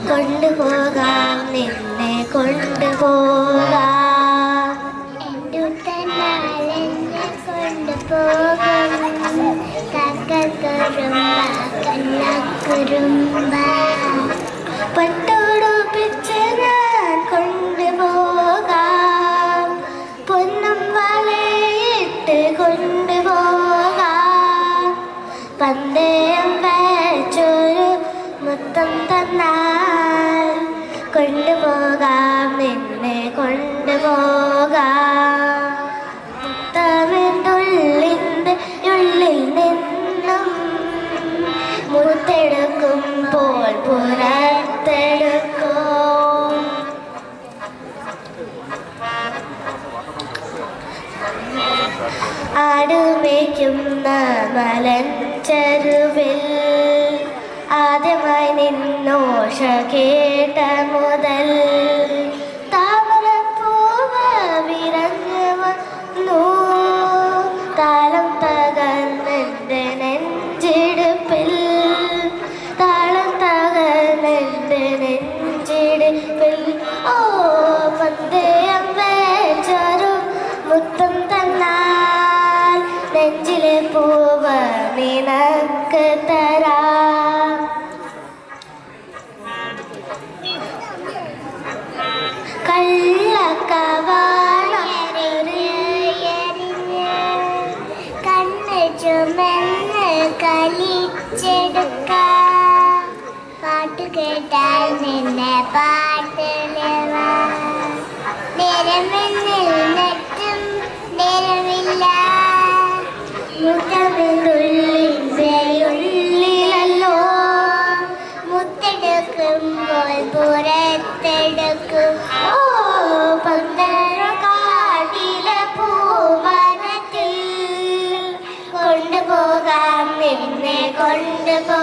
കൊണ്ടുപോകാം നിന്നെ കൊണ്ടുപോകാം എൻ്റെ ഉത്തനാൽ എന്നെ കൊണ്ടുപോകും കക്കക്കുറുമ്പ കള്ളക്കുറുമ്പ പട്ടുടുപ്പിച്ച് ഞാൻ കൊണ്ടുപോകാം പൊന്നും വളയിട്ട് കൊണ്ടുപോകാം പന്തയം വെച്ചൊരു മുത്തം തന്നാൽ കൊണ്ടുപോകാം നിന്നെ കൊണ്ടുപോകാം മുത്തമിതുള്ളിൻ്റെ ഉള്ളിൽ നിന്നും മുത്തെടുക്കുമ്പോൾ പുറത്തെടുക്കും ആടുമേക്കുന്ന മലഞ്ചരുവിൽ ആദ്യമായി നിന്നോഷ കേട്ട മുതൽ താമരപ്പൂവ് വിരഞ്ഞു വന്നു താളം തകർന്നെൻ്റെ നെഞ്ചിടുപ്പിൽ താളം തകർന്നെൻ്റെ നെഞ്ചിടുപ്പിൽ ഓ പന്തയം വെച്ചൊരു മുത്തം തന്നാൽ നെഞ്ചിലെ പൂവ് നിനക്ക് തരാം കണ്ണ് ചുമന്ന് കളിച്ചെടുക്കാം പാട്ട് കേട്ടാൽ നിന്നെ പാട്ടിലവാ നേരമെന്നിൽ നെറ്റും നേരമില്ല മുത്തമിതുള്ളിലല്ലോ മുത്തെടുക്കുമ്പോൾ പുറത്തെടുക്കും ഓ പന്തരക്കാട്ടിലെ പൂവനത്തിൽ കൊണ്ടുപോകാം നിന്നെ കൊണ്ടുപോ